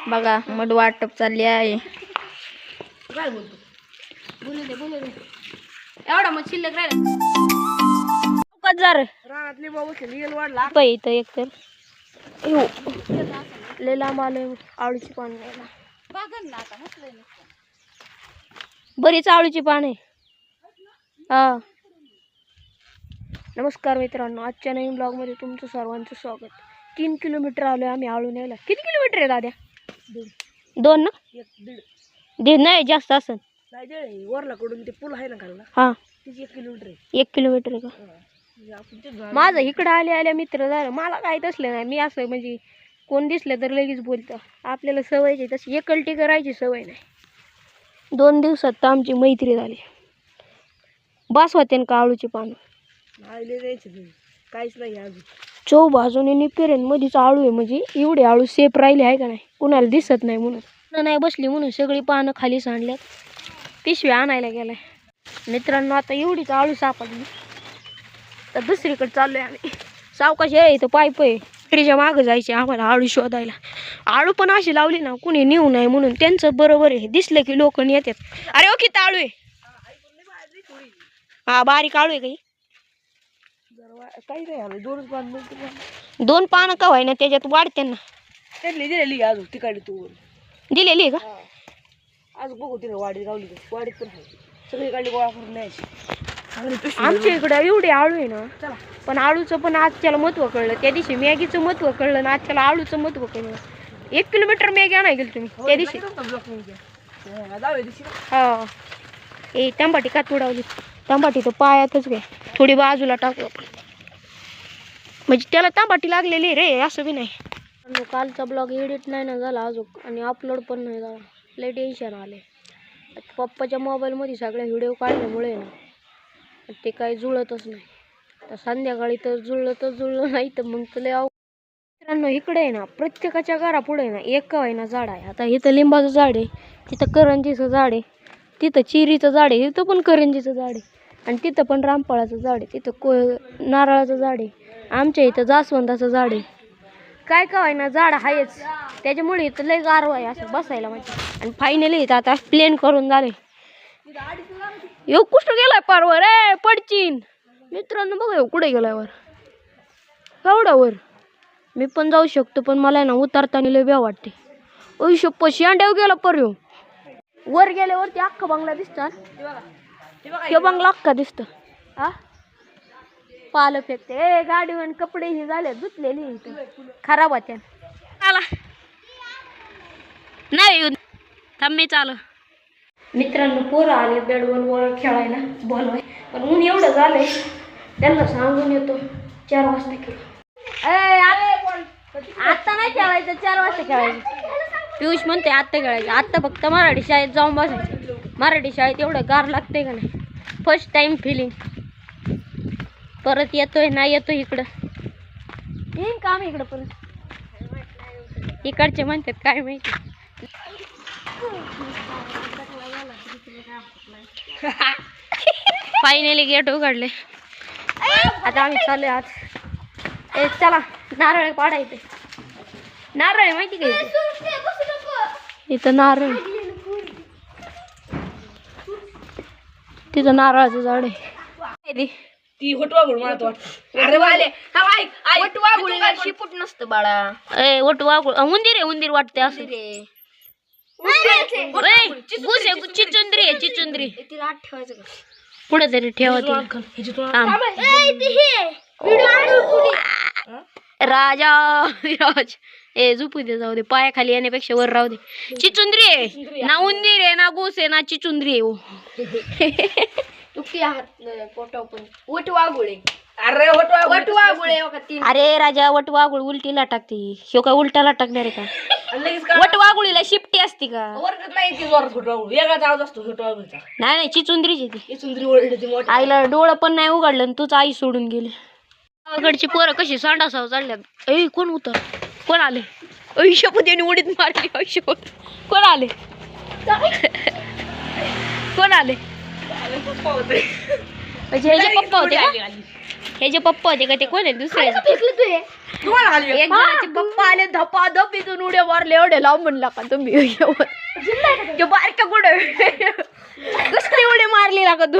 बघा मड वाटप चालली आहे. काय बोलतो बोलू दे एवढा मग शिल्लक राहिला जर रानातली बाबू येल वाढला इथं एक तर लय लांब आलोय आळूची पान न्यायला. बरीच आळूची पान आहे. हा नमस्कार मित्रांनो, आजच्या नवीन ब्लॉग मध्ये तुमचं सर्वांचं स्वागत. 3 किलोमीटर आलोय आम्ही आळू न्यायला. किती किलोमीटर आहे दाद्या? 2 ना? 1.5 नाही जास्त असेल. वरलाकडून ते पूल आहे ना खाल्ला हा 1 किलोमीटर आहे. 1 किलोमीटर आहे का? माझं इकडं आल्या मित्र झालं. मला काय तसलं नाही, मी असं म्हणजे कोण दिसलं तर लगेच बोलतं. आपल्याला सवय आहे तशी एकलटी करायची सवय नाही. 2 दिवसात तर आमची मैत्री झाली. बस होते का आळूची पानं? काहीच नाही अजून. चौ बाजूने निपेरेन मध्येच आळू आहे, म्हणजे एवढे आळू सेफ राहिले आहे का नाही, कुणाला दिसत नाही म्हणून नाही बसली म्हणून सगळी पानं खाली सांडल्यात. पिशवी आणायला गेलाय मित्रांनो. आता एवढीच आळू सापडली तर दुसरीकडे चाललोय आम्ही. सावकाश आहे इथं पाईप आहे. ट्रीच्या मागं जायचे आम्हाला आळू शोधायला. आळू पण अशी लावली ना कुणी नेऊ नये म्हणून, त्यांचं बरोबर आहे. दिसलं की लोक येतात. अरे ओ किती आळू आहे. हा बारीक आळू आहे काही. काही नाही आलं 2 पान 2 पानं का व्हाय ना त्याच्यात वाढते ना. त्यांनी दिलेली अजून तिकडे तू दिलेली आहे का? आज बघू तिने वाडीत गावली वाडीत पण सगळीकडे गोळा करून न्यायची. आमच्या इकडे एवढे आळू आहे ना. चला पण आळूचं पण आज त्याला महत्व कळलं. त्या दिवशी मॅगीचं महत्व कळलं ना, आज त्याला आळूचं महत्व कळलं. 1 किलोमीटर मॅगी आणाय गेल तुम्ही त्या दिवशी. हा ए तांबाटी का तोडावली? तांबाटी तर पायातच घे. थोडी बाजूला टाकू आपण, म्हणजे त्याला तांबाटी लागलेली रे. असं बी नाही. कालचा ब्लॉग एडिट नाही ना झाला अजून, आणि अपलोड पण नाही झाला. लय टेन्शन आले. पप्पाच्या मोबाईलमध्ये सगळ्या व्हिडिओ काढल्यामुळे ना ते काही जुळतच नाही. तर संध्याकाळी तर जुळलं नाही तर मग तर लय मित्रांनो. इकडे आहे ना प्रत्येकाच्या घरापुढे ना एक का आहे ना झाड आहे. आता इथं लिंबाचं झाड आहे, तिथं करंजीचं झाड आहे, तिथं चिरीचं झाड आहे, तिथं पण करंजीचं झाड आहे, आणि तिथं पण रामफळाचं झाड आहे, तिथं नारळाचं झाड आहे. आमच्या इथं जास्वंदाचं झाड आहे. काय का आहे ना झाड आहेच. त्याच्यामुळे इथं लय गारवा आहे असं बसायला म्हणजे. आणि फायनली इथं आता प्लेन करून झाले. यो कुठं गेलाय पारवर? रे पडचीन मित्रांनो. बघा कुठे गेलाय वर, एवढ्यावर. मी पण जाऊ शकतो पण मला ना उतरताना लय भ्या वाटते. ओय शेंड्यावर गेला पर येऊ. वर गेल्यावरती अख्खा बंगला दिसतात. हे बंगला अख्खा दिसत. हा पालं फेकते. ए गाडीवर कपडे हे झाले धुतलेली खराब होत्या. आला नाही येऊन थांब मी चालू. मित्रांनो पोरं आले बेडवर खेळायला बोलवाय, पण ऊन एवढं झालंय त्यांना सांगून येतो 4 वाजता खेळ. आता नाही खेळायचं, 4 वाजता खेळायचं. पियुष म्हणते आत्ता खेळायचं. आत्ता फक्त मराठी शाळेत जाऊन बसायचं. मराठी शाळेत एवढं गार लागतंय का नाही. First time feeling. परत येतोय नाही येतोय इकडं. येईन काम इकडं परत. इकडचे म्हणतात काय माहिती. फायनली गेट उघडले. आता आम्ही चालले आज. चला नारळ पाडायचे. नारळ आहे माहिती का इथं नारळ. तिथं नारळाचं झाड आहे. ती वटवागुळ मला वाटतं. अरे वाले वटवागुळीला शिपूट नसतं बाळा. ए वटवागुळ उंदीर आहे. उंदीर वाटते असं रे. चिचुंद्री आहे चिचुंद्री. तिला आत ठेवायचं का पुढे तरी ठेवा. राजा राज ए झोपू दे जाऊ दे. पायाखाली येण्यापेक्षा वर राहू दे. चिचुंद्री आहे ना, उंदीर आहे ना, गोस आहे ना, चिचुंद्री आहे. वटवागुळे. अरे वटवागुळे. अरे राजा वटवागुळ उलटीला टाकते. ह्यो काय उलटाला टाकणार आहे का? वटवागुळीला शिफ्टी असते का? नाही नाही चिचुंद्रीची ती. आईला डोळं पण नाही उघडलं आणि तूच आई सोडून गेली. गावाकडची पोरं कशी सांडासाव चालल्यात. ऐ कोण उतर कोण आले? ऐशपतीने उडीत मारली. ऐशपत कोण आले? कोण आले? म्हणजे ह्याचे पप्पा होते का? हे जे पप्पा होते का ते कोण आहे दुसरे फेकले तू हे एक जणाचे पप्पा आले धपा धपीतून उड्या मारले एवढे लांब म्हणला का तुम्ही ते बारक्या कुठे कसली उडी मारली ना का तू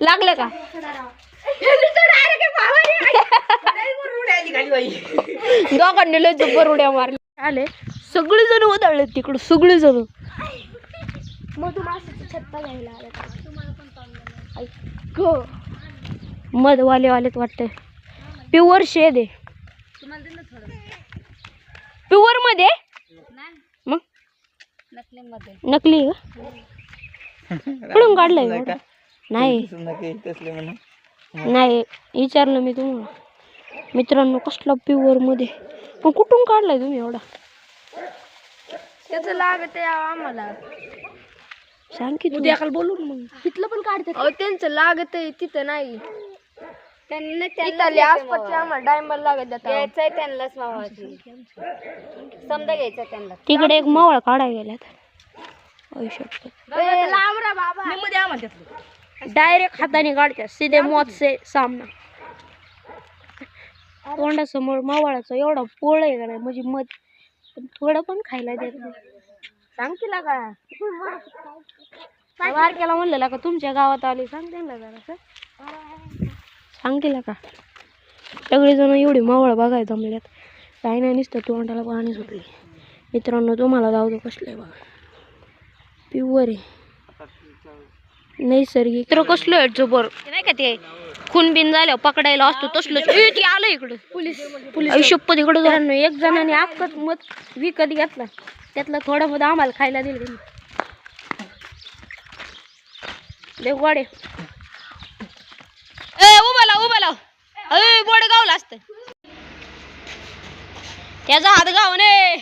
लागलं का दोघांनी लय जबर उड्या मारल्या आले सगळे जण उधळले तिकडं सगळे जण मधुमाशीचं छत्ता घ्यायला आलं मधवाले वालेत वाटतंय प्युअर शेद आहे प्युअर मध्ये मग नकली आहे का कुठून काढलंय एवढं? नाही नाही विचारलं मी तुम्हाला मित्रांनो कसला प्युअर मध्ये पण कुठून काढलाय तुम्ही एवढा त्याचं लागत आहे आम्हाला सांग की उद्या काल बोलून मग तिथलं पण काढतात त्यांचं लागत आहे तिथं नाही त्यांना आसपासच्या डायमंड लागत घ्यायचंय त्यांनाच समजा घ्यायचं त्यांना तिकडे एक मावळ काढायला गेल्यात डायरेक्ट हाताने काढतात सीधे मौत से सामना तोंडासमोर मावळाचा एवढा पोळ आहे का नाही म्हणजे मध पण थोडं पण खायला देत नाही सांग तिला का बारक्याला म्हणलेला का तुमच्या गावात आले सांग त्यांना जरा सांग तिला का सगळेजण एवढी मावळ बघायला जमल्यात काही नाही नुसतं तोंडाला पाणी सुटले मित्रांनो तुम्हाला जाऊ कसलं बघा प्युअर आहे नैसर्गिक तर कसलं आहे जबर नाही का ते खून बिन झाल्यावर पकडायला असतो तसलं ते आलं इकडं पोलीस आयुष्यपत इकडं जाणं एक जणांनी अख्खच मत विकत घेतला त्यातलं थोडं मध आम्हाला खायला दिलं त्यांनी देववाडे उभा लाव बोड गावला असतं त्याचा हात गावने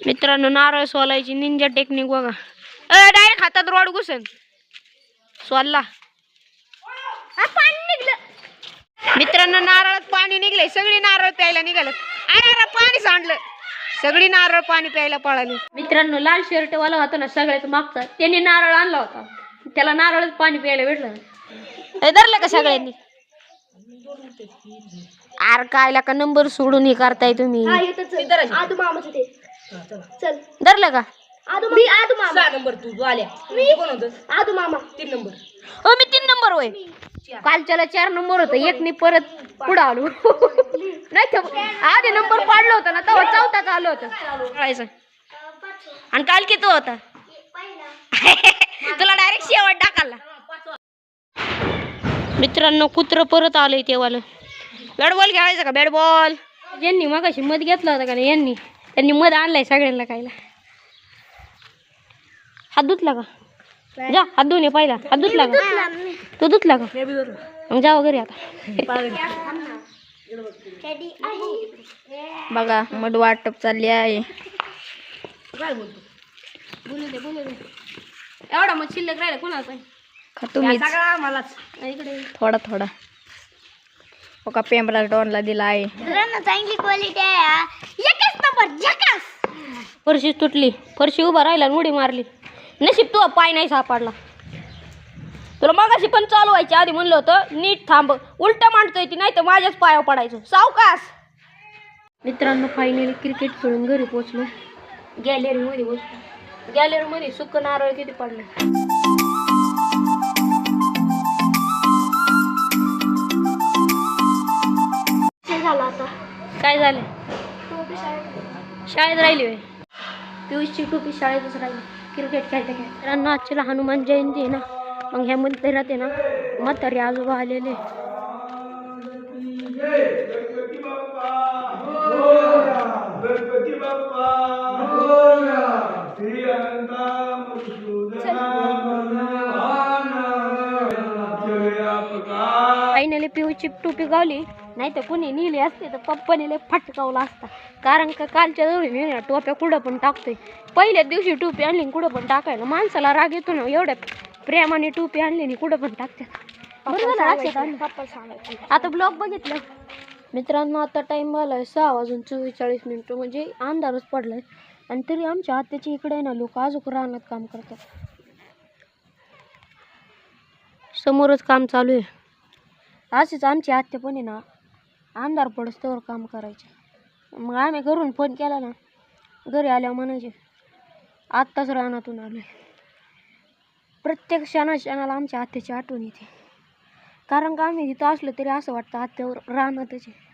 मित्रांनो नारळ सोलायची निंजा टेक्निक बघा डायरेक्ट हातात रोड घुसन सोलला पाणी निघलं मित्रांनो नारळात पाणी निघले सगळी नारळ प्यायला निघालं अरे पाणी सांडलं सगळी नारळ पाणी प्यायला पळाली मित्रांनो लाल शर्ट वाला होता ना सगळ्यात मागचा त्यांनी नारळ आणला होता त्याला नारळच पाणी प्यायला भेटलं धरलं का सगळ्यांनी आर कायला का नंबर सोडून हे करताय तुम्ही धरलं का मी 3 नंबर होय कालच्याला 4 नंबर होत एक मी परत पुढे आलो नाही आधी नंबर पाडलं होतं ना तेव्हा 4था आलो होतं आणि काल किती होता तुला डायरेक्ट शेवट टाकाला मित्रांनो कुत्र परत आलंय तेवालं बॅट बॉल खेळायचा का बॅट बॉल ज्यांनी मगाशी मध घेतला होता का नाही त्यांनी मध आणलाय सगळ्यांना खायला हात धुतला का जा हात धुवून ये पहिला हात धुतला का तू धुतला का मग जाऊ घरी आता बघा मध वाटप चालली आहे काय बोलतो बोलू दे एवढा मग शिल्लक राहिला कोणाचा तुम्ही मलाच इकडे थोडा का पेंबरा डॉनला दिला आहे चांगली क्वालिटी आहे एकच नंबर जकास फरशी तुटली फरशी उभा राहिला उडी मारली नशीब तू पाय नाही सापडला तुला मगाशी पण चालू व्हायची आधी म्हणलं होतं नीट थांब उलटा मांडतोय ती नाही तर माझ्याच पायावर पडायचं सावकाश मित्रांनो फायनली क्रिकेट खेळून घरी पोहोचलो गॅलरीमध्ये बसलो गॅलरीमध्ये सुक नारळ किती पडलं आता काय झालं शाळेत राहिली होय पियुषची टोपी शाळेतच राहिली क्रिकेट खेळता मित्रांनो आजच्याला हनुमान जयंती आहे ना मग ह्या मंदिरात आहे ना म्हातारे आजोबा आलेले फायनली पिऊची टोपी गावली नाही तर कोणी नेली असते तर पप्पाने लय फटकावला असता कारण का कालच्या जवळ टोप्या कुठं पण टाकतोय पहिल्या दिवशी टोपी आणली कुठं पण टाकायला माणसाला राग येतो ना एवढ्या प्रेमाने टोपी आणली आणि कुठं पण टाकतात आता ब्लॉग बघितलं मित्रांनो आता टाइम झालाय 6:44 म्हणजे अंधारच पडलाय आणि तरी आमच्या आत्याच्या इकडे ना लोक अजून रानात काम करतात समोरच काम चालू आहे. असेच आमची आत्या पण आहे ना, अंधार पडस्तवर काम करायचे. मग आम्ही घरून फोन केला ना, घरी आल्यावर म्हणायचे आत्ताच रानातून आलोय. प्रत्येक क्षणाला आमच्या आत्याची आठवण येते. कारण का आम्ही तिथं असलो तरी असं वाटतं आत्यावर रानातच आहे.